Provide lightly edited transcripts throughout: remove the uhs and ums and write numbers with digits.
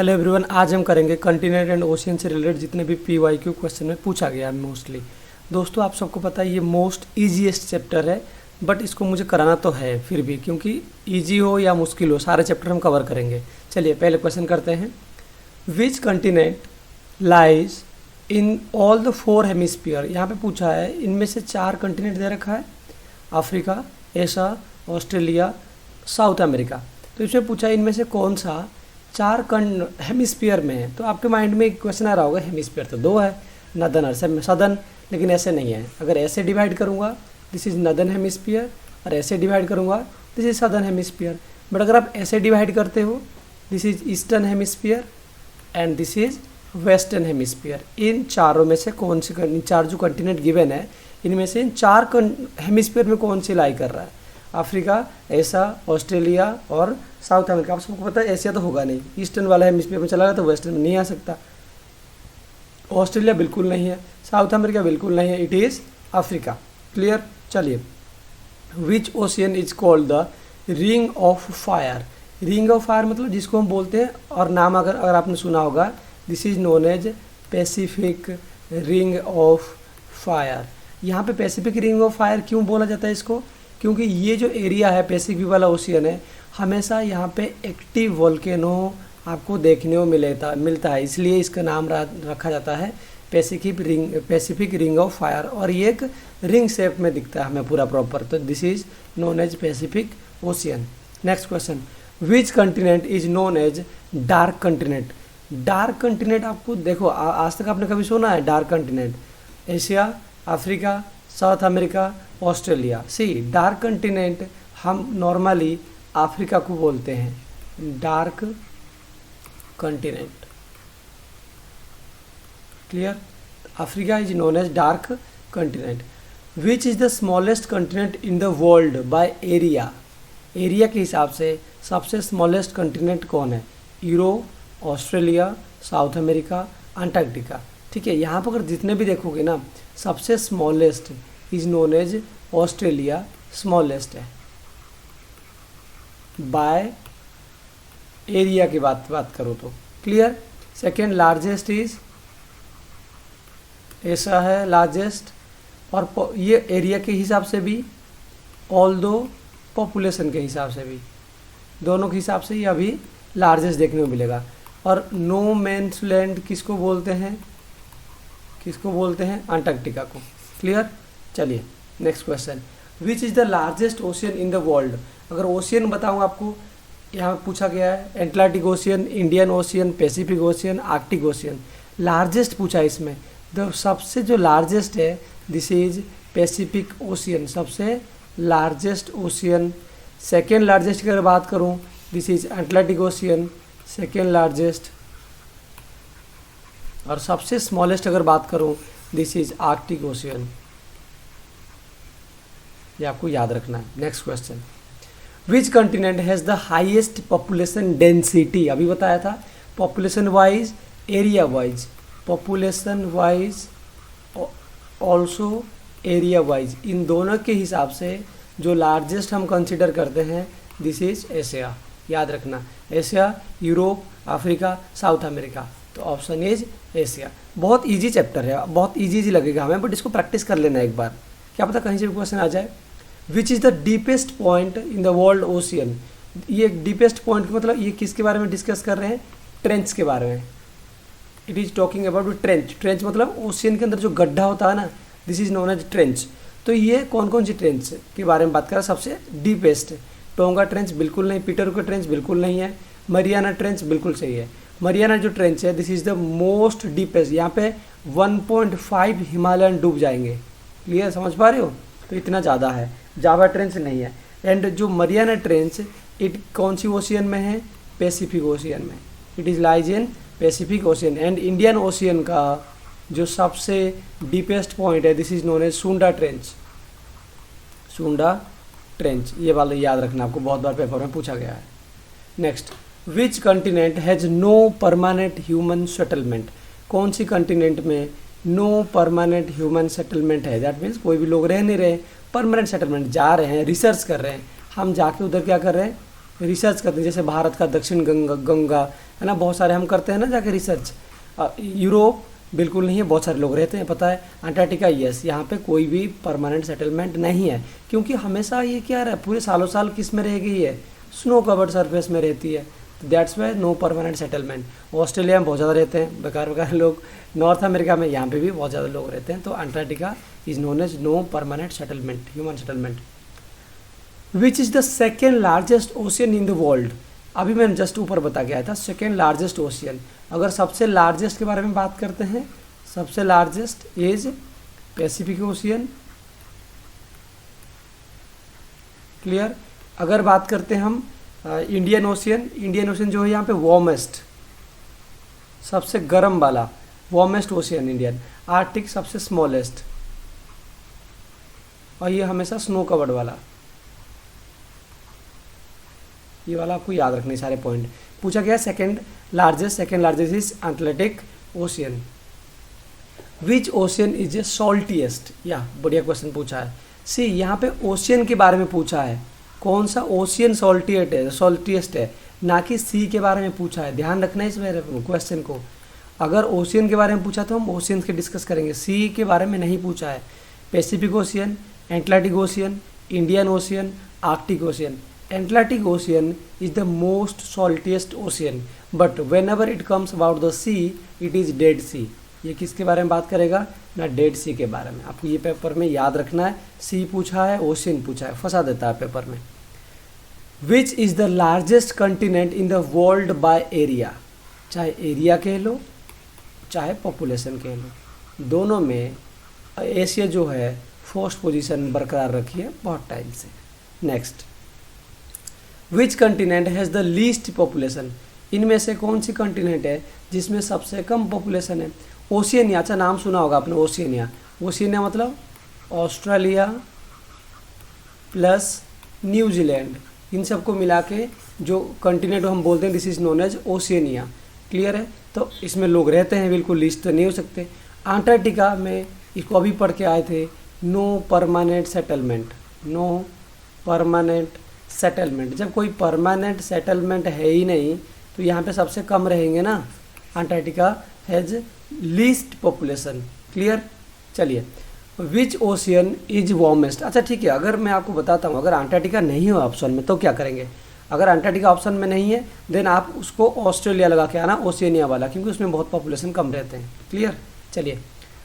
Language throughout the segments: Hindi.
हेलो एवरीवन, आज हम करेंगे कंटिनेंट एंड ओशियन से रिलेटेड जितने भी PYQ क्वेश्चन में पूछा गया है मोस्टली। दोस्तों, आप सबको पता है ये मोस्ट ईजीएस्ट चैप्टर है, बट इसको मुझे कराना तो है फिर भी, क्योंकि इजी हो या मुश्किल हो सारे चैप्टर हम कवर करेंगे। चलिए पहले क्वेश्चन करते हैं। Which continent lies in all the 4 hemisphere. यहाँ पे पूछा है इनमें से 4 कंटिनेंट दे रखा है, Africa, Asia, Australia, south America. तो इसमें पूछा है इनमें से कौन सा 4 हेमिस्फीयर में है। तो आपके माइंड में एक क्वेश्चन आ रहा होगा, हेमिस्फीयर तो 2 है, नदन और सदन, लेकिन ऐसे नहीं है। अगर ऐसे डिवाइड करूँगा दिस इज नदन हेमिस्फीयर, और ऐसे डिवाइड करूँगा this is southern hemisphere. But अगर आप ऐसे डिवाइड करते हो this is eastern hemisphere and this is western hemisphere. इन चारों में से कौन सी, इन 4 जो कंटिनेंट गिवन है इनमें से इन 4 हेमिस्फीयर में कौन सी लाई कर रहा है? अफ्रीका, एशिया, ऑस्ट्रेलिया और साउथ अमेरिका। आप सबको पता है एशिया तो होगा नहीं, ईस्टर्न वाला हेमिस्फीयर में चला गया तो वेस्टर्न में नहीं आ सकता। ऑस्ट्रेलिया बिल्कुल नहीं है, साउथ अमेरिका बिल्कुल नहीं है, इट इज़ अफ्रीका। क्लियर। चलिए, which ocean is called the ring of fire. Ring of fire मतलब जिसको हम बोलते हैं, और नाम अगर आपने सुना होगा, this is known as Pacific ring of fire. यहाँ पे पैसिफिक रिंग ऑफ फायर क्यों बोला जाता है इसको? क्योंकि ये जो एरिया है पैसिफिक वाला ओशियन है, हमेशा यहाँ पे एक्टिव वोल्केनो आपको देखने को मिलता है, इसलिए इसका नाम रखा जाता है पैसिफिक रिंग ऑफ फायर। और ये एक रिंग शेप में दिखता है हमें पूरा प्रॉपर, तो this is known as Pacific Ocean. Next question, which continent is known as dark continent. Dark continent आपको देखो, आज तक आपने कभी सुना है dark continent? Asia, Africa, South America, Australia. See, dark continent हम नॉर्मली अफ्रीका को बोलते हैं dark continent. Clear. Africa is known as dark continent. Which is the smallest continent in the world by area. Area के हिसाब से सबसे स्मॉलेस्ट कंटिनेंट कौन है? Europe, Australia, south America, Antarctica. ठीक है, यहाँ पर अगर जितने भी देखोगे ना, सबसे smallest is known as Australia, smallest है बाय एरिया की बात करो तो। Clear. Second largest is Asia है लार्जेस्ट, और ये एरिया के हिसाब से भी, ऑल दो पॉपुलेशन के हिसाब से भी, दोनों के हिसाब से ये अभी लार्जेस्ट देखने को मिलेगा। और नो मैंस लैंड किसको बोलते हैं? अंटार्कटिका को। क्लियर। चलिए next question, which is the largest ocean in the world. अगर ओशियन बताऊँ आपको, यहाँ पूछा गया है Atlantic ocean, Indian ocean, Pacific ocean, Arctic ocean. Largest पूछा है इसमें, तो सबसे जो लार्जेस्ट है दिस इज पैसिफिक ओशियन, सबसे लार्जेस्ट ओशियन। सेकेंड लार्जेस्ट की अगर बात करूँ this is Atlantic ocean, second largest. और सबसे स्मॉलेस्ट अगर बात करूँ दिस इज आर्कटिक ओशियन। ये आपको याद रखना है। Next question, which continent has the highest population density. अभी बताया था population wise, area wise, population wise also area wise, इन दोनों के हिसाब से जो लार्जेस्ट हम कंसिडर करते हैं दिस इज एशिया। याद रखना, Asia, Europe, Africa, South America. तो ऑप्शन इज एशिया। बहुत इजी चैप्टर है, बहुत इजी लगेगा हमें, बट इसको प्रैक्टिस कर लेना एक बार, क्या पता कहीं से भी क्वेश्चन आ जाए। विच is the deepest point in the world ocean. ये डीपेस्ट पॉइंट मतलब ये किसके बारे में डिस्कस कर रहे हैं? ट्रेंच के बारे में। It is talking about trench. Trench मतलब ओशियन के अंदर जो गड्ढा होता है ना, this is known as trench. तो ये कौन कौन सी ट्रेंच के बारे में बात कर रहा है? सबसे डीपेस्ट, टोंगा ट्रेंच बिल्कुल नहीं, पीटरको ट्रेंच बिल्कुल नहीं है, मरियाना ट्रेंच बिल्कुल सही है। मरियाना जो ट्रेंच है this is the most deepest, यहाँ पे 1.5 हिमालयन डूब जाएंगे। क्लियर, समझ पा रहे हो? तो इतना ज़्यादा है। जावा ट्रेंच नहीं है। एंड जो मरियाना ट्रेंच इट कौन सी ओशियन में है? पैसिफिक ओशियन में। It is lies in Pacific ocean. And Indian ocean का जो सबसे डीपेस्ट पॉइंट है this is known as Sunda trench. Sunda trench, ये वाला याद रखना, आपको बहुत बार पेपर में पूछा गया है। Next, which continent has no permanent human settlement. कौन सी कंटिनेंट में नो परमानेंट ह्यूमन सेटलमेंट है? दैट मीन्स कोई भी लोग रह नहीं रहे, परमानेंट सेटलमेंट, जा रहे हैं, रिसर्च कर रहे हैं, हम जाके उधर क्या कर रहे हैं? रिसर्च करते हैं, जैसे भारत का दक्षिण गंगा है ना, बहुत सारे हम करते हैं ना जाके रिसर्च। यूरोप बिल्कुल नहीं है, बहुत सारे लोग रहते हैं, पता है। अंटार्कटिका यस, यहाँ पे कोई भी परमानेंट सेटलमेंट नहीं है, क्योंकि हमेशा ये क्या रहा है, पूरे सालों साल किस में रह गई है, स्नो कवर्ड सरफेस में रहती है, that's why no permanent settlement. Australia में बहुत ज़्यादा रहते हैं बेकार बेकार लोग, नॉर्थ अमेरिका में यहाँ पे भी बहुत ज़्यादा लोग रहते हैं। तो Antarctica is known as no permanent settlement, human settlement. Which is the second largest ocean in the world, अभी मैंने जस्ट ऊपर बता के आया था, सेकेंड लार्जेस्ट ओशियन। अगर सबसे लार्जेस्ट के बारे में बात करते हैं, सबसे largest is Pacific ocean, clear. अगर बात करते हैं हम इंडियन ओशियन, इंडियन ओशियन जो है यहाँ पे वार्मेस्ट, सबसे गर्म वाला वार्मेस्ट ओशियन इंडियन। आर्कटिक सबसे स्मॉलेस्ट, और ये हमेशा स्नो कवर्ड वाला, ये वाला आपको याद रखने सारे पॉइंट। पूछा गया second largest is Atlantic Ocean. Which ocean is a saltiest, या बढ़िया क्वेश्चन पूछा है। सी यहाँ पे ओशियन के बारे में पूछा है, कौन सा ओशियन सॉल्टीएस्ट है, ना कि सी के बारे में पूछा है। ध्यान रखना है इस क्वेश्चन को। अगर ओशियन के बारे में पूछा तो हम ओशियन के डिस्कस करेंगे, सी के बारे में नहीं पूछा है। Pacific Ocean, Atlantic ocean, Indian ocean, Arctic ocean. Atlantic Ocean is the most saltiest ocean, but whenever it comes about the sea, it is Dead Sea. ये किसके बारे में बात करेगा ना, डेड सी के बारे में। आपको ये पेपर में याद रखना है, सी पूछा है, ओशियन पूछा है, फंसा देता है पेपर में। विच is the largest continent in the world by area, चाहे एरिया कह लो चाहे पॉपुलेशन कह लो, दोनों में एशिया जो है फर्स्ट पोजीशन बरकरार रखी है बहुत टाइम से। Next, which continent has the least population, इनमें से कौन सी कंटिनेंट है जिसमें सबसे कम पॉपुलेशन है। ओशियनिया, अच्छा नाम सुना होगा आपने ओशियनिया। ओशियनिया मतलब ऑस्ट्रेलिया प्लस न्यूजीलैंड, इन सबको मिला के जो कंटिनेंट हम बोलते हैं, this is known as Oceania, clear है। तो इसमें लोग रहते हैं, बिल्कुल लिस्ट तो नहीं हो सकते। अंटार्कटिका में इसको अभी पढ़ के आए थे, no permanent settlement, no permanent settlement. जब कोई परमानेंट सेटलमेंट है ही नहीं तो यहाँ पे सबसे कम रहेंगे ना। Antarctica has least population, clear. चलिए, विच ओशियन इज वार्मेस्ट, अच्छा ठीक है। अगर मैं आपको बताता हूँ, अगर अंटार्कटिका नहीं हो ऑप्शन में तो क्या करेंगे। अगर अंटार्कटिका ऑप्शन में नहीं है देन आप उसको ऑस्ट्रेलिया लगा के आना, ओशियनिया वाला, क्योंकि उसमें बहुत पॉपुलेशन कम रहते हैं, क्लियर। चलिए,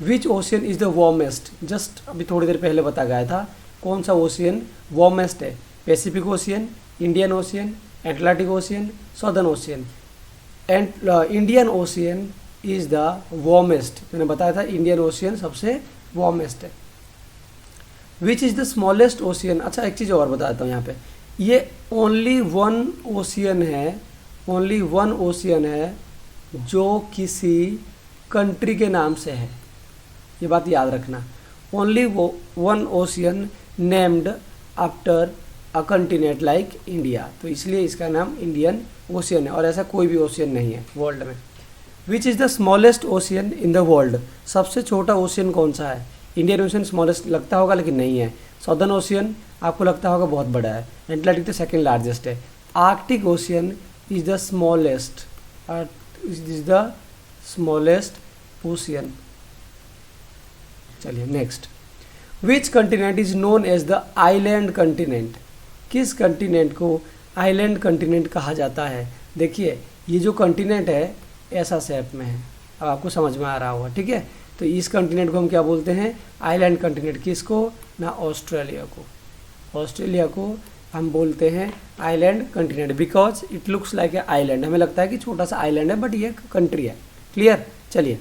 which ocean is the warmest, just अभी थोड़ी देर पहले बता गया था कौन सा ओशियन वार्मेस्ट है। Pacific Ocean, Indian Ocean, Atlantic Ocean, Southern Ocean. And Indian Ocean is the warmest, मैंने बताया था इंडियन ओशियन सबसे वार्मेस्ट है। Which is the smallest ocean, अच्छा एक चीज़ और बता देता हूँ यहाँ पे, ये ओनली वन ओशियन है, ओनली वन ओशियन है जो किसी कंट्री के नाम से है, ये बात याद रखना। Only one ocean named after a continent like India, तो इसलिए इसका नाम इंडियन ओशियन है, और ऐसा कोई भी ओशियन नहीं है वर्ल्ड में। विच is the smallest ocean in the world, सबसे छोटा ओशियन कौन सा है। इंडियन ओशियन स्मॉलेस्ट लगता होगा लेकिन नहीं है। सदर्न ओशियन आपको लगता होगा बहुत बड़ा है। एटलांटिक तो सेकेंड लार्जेस्ट है। Arctic Ocean is the smallest, is the smallest ocean. चलिए next, which continent is known as the island continent, किस कंटिनेंट को आइलैंड कंटिनेंट कहा जाता है। देखिए ये जो कंटिनेंट है ऐसा शेप में है, अब आपको समझ में आ रहा होगा, ठीक है। तो इस कंटिनेंट को हम क्या बोलते हैं, आइलैंड कंटिनेंट। किसको ना, ऑस्ट्रेलिया को, ऑस्ट्रेलिया को हम बोलते हैं island continent, because it looks like a island. हमें लगता है कि छोटा सा आइलैंड है बट ये कंट्री है, क्लियर। चलिए,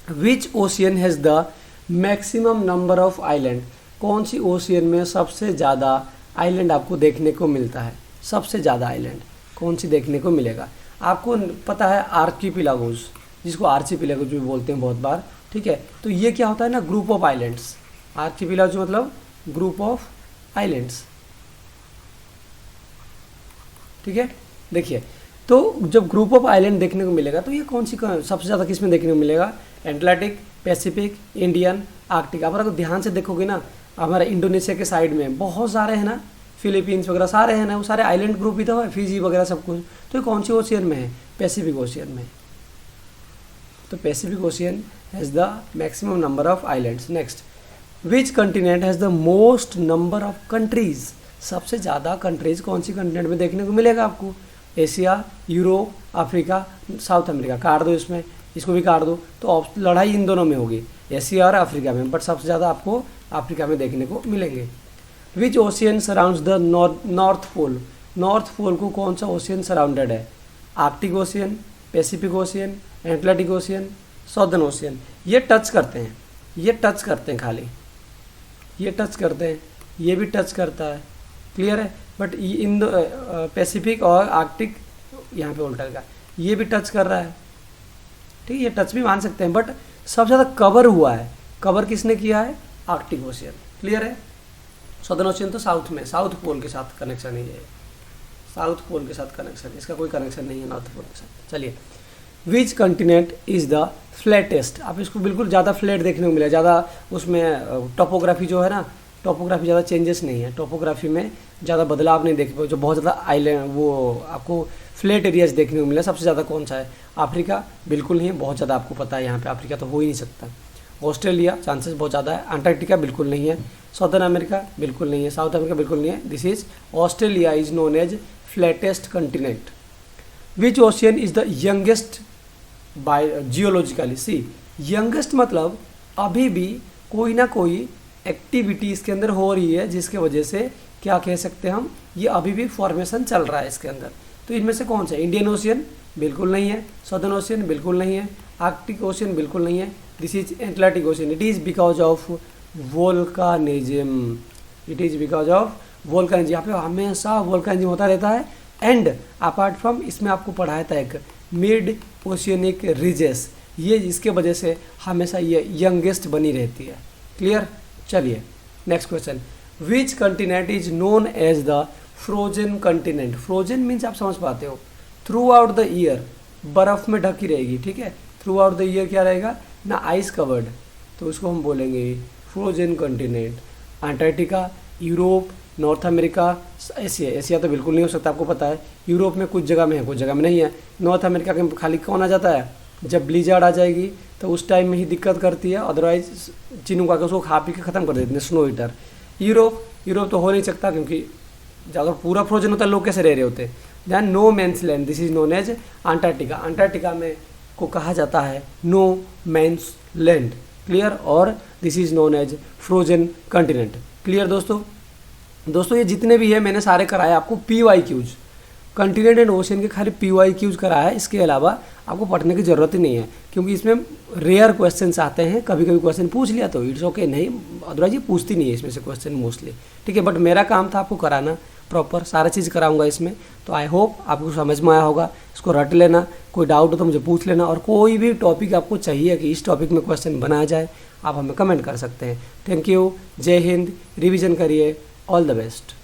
which ocean has the maximum number of island, कौन सी ओशियन में सबसे ज़्यादा आइलैंड आपको देखने को मिलता है। सबसे ज़्यादा आइलैंड कौन सी देखने को मिलेगा, आपको पता है आर्कीपिलागोज, जिसको आर्चीपिलागोज भी बोलते हैं बहुत बार, ठीक है। तो ये क्या होता है ना, ग्रुप ऑफ आइलैंड्स। आर्कीपिलागोज मतलब ग्रुप ऑफ आइलैंड्स, ठीक है। देखिए, तो जब ग्रुप ऑफ आइलैंड देखने को मिलेगा तो ये कौन सी सबसे ज़्यादा किस में देखने को मिलेगा, एटलांटिक, पैसिफिक, इंडियन, आर्कटिक। आप अगर ध्यान से देखोगे ना, हमारे इंडोनेशिया के साइड में बहुत सारे हैं ना फिलीपींस वगैरह सारे हैं ना, वो सारे आइलैंड ग्रुप ही तो है, फिजी वगैरह सब कुछ। तो ये कौन सी ओशियन में है? पैसिफिक ओशियन में। तो Pacific ocean has the maximum number of islands. Next, which continent has the most number of countries? सबसे ज़्यादा कंट्रीज कौन सी कंटिनेंट में देखने को मिलेगा आपको? Asia, Europe, Africa, South America. काट दो इसमें, इसको भी काट दो, तो लड़ाई इन दोनों में होगी, एशिया और अफ्रीका में, बट सबसे ज़्यादा आपको अफ्रीका में देखने को मिलेंगे। Which ocean surrounds the North Pole? North Pole को कौन सा ओशियन सराउंडेड है? Arctic Ocean, Pacific Ocean, Atlantic Ocean, Southern Ocean. ये टच करते हैं, ये टच करते हैं, खाली ये टच करते हैं, ये भी टच करता है, क्लियर है। बट इन पैसिफिक और आर्कटिक यहाँ पे उल्टा का, ये भी टच कर रहा है, ठीक है, ये टच भी मान सकते हैं, बट सबसे ज़्यादा कवर हुआ है, कवर किसने किया है? आर्कटिक ओशियन, क्लियर है। सदर्न ओशियन तो साउथ में, साउथ पोल के साथ कनेक्शन है, ये साउथ पोल के साथ कनेक्शन, इसका कोई कनेक्शन नहीं है नॉर्थ पोल के साथ। चलिए, विच कंटिनेंट इज़ द फ्लैटेस्ट? आप इसको बिल्कुल ज़्यादा फ्लैट देखने को मिला, ज़्यादा उसमें टोपोग्राफी जो है ना, टोपोग्राफी ज़्यादा चेंजेस नहीं है, टोपोग्राफी में ज़्यादा बदलाव नहीं देख पाए, जो बहुत ज़्यादा आइलैंड वो आपको फ्लैट एरियाज देखने को मिला। सबसे ज़्यादा कौन सा है? अफ्रीका, बिल्कुल नहीं है, बहुत ज़्यादा आपको पता है यहाँ पे अफ्रीका तो हो ही नहीं सकता। ऑस्ट्रेलिया, चांसेस बहुत ज़्यादा है। अंटार्कटिका बिल्कुल नहीं है। सदर्न अमेरिका बिल्कुल नहीं है। साउथ अमेरिका बिल्कुल नहीं है। This is Australia is known as flattest continent. Which ocean is the youngest by geologically? See, youngest मतलब अभी भी कोई ना कोई एक्टिविटी इसके अंदर हो रही है, जिसके वजह से क्या कह सकते हैं हम, ये अभी भी फॉर्मेशन चल रहा है इसके अंदर। तो इनमें से कौन सा? इंडियन ओशियन बिल्कुल नहीं है, सदर्न ओशियन बिल्कुल नहीं है, आर्कटिक ओशियन बिल्कुल नहीं है, this is Atlantic Ocean. It is because of volcanism, it is because of volcanism. यहाँ पे हमेशा वोल्कानिज्म होता रहता है। एंड अपार्ट फ्रॉम, इसमें आपको पढ़ाया था एक मिड ओशियनिक रिजेस, ये इसके वजह से हमेशा ये यंगेस्ट बनी रहती है, क्लियर। चलिए next question, which continent is known as the frozen continent? Frozen means आप समझ पाते हो, थ्रू आउट द ईयर बर्फ में ढकी रहेगी, ठीक है। थ्रू आउट द ईयर क्या रहेगा ना, आइस कवर्ड, तो उसको हम बोलेंगे frozen continent. Antarctica, Europe, north America, Asia. Asia तो बिल्कुल नहीं हो सकता, आपको पता है। यूरोप में कुछ जगह में है, कुछ जगह में नहीं है। नॉर्थ अमेरिका के खाली कौन आ जाता है? जब ब्लीजार्ड आ जाएगी तो उस टाइम में ही दिक्कत करती है, अदरवाइज चिनुक आकर उसको खा पी के ख़त्म कर देते हैं, स्नो हीटर। यूरोप तो हो नहीं सकता, क्योंकि अगर पूरा फ्रोजन होता है लोग कैसे रह रहे होते। Then no man's land, this is known as Antarctica. Antarctica में को कहा जाता है नो मैंस लैंड, क्लियर। और this is known as frozen continent, clear दोस्तों ये जितने भी है मैंने सारे कराए आपको PYQs, कंटिनेंट एंड ओशियन के खाली PYQs कराया है। इसके अलावा आपको पढ़ने की ज़रूरत ही नहीं है, क्योंकि इसमें रेयर क्वेश्चंस आते हैं। कभी कभी क्वेश्चन पूछ लिया तो इट्स ओके, नहीं अदरवाइज ये पूछती नहीं है इसमें से क्वेश्चन मोस्टली, ठीक है। बट मेरा काम था आपको कराना, प्रॉपर सारा चीज़ कराऊंगा इसमें। तो आई होप आपको समझ में आया होगा, इसको रट लेना। कोई डाउट हो तो मुझे पूछ लेना, और कोई भी टॉपिक आपको चाहिए कि इस टॉपिक में क्वेश्चन बनाया जाए, आप हमें कमेंट कर सकते हैं। थैंक यू, जय हिंद, रिविजन करिए, ऑल द बेस्ट।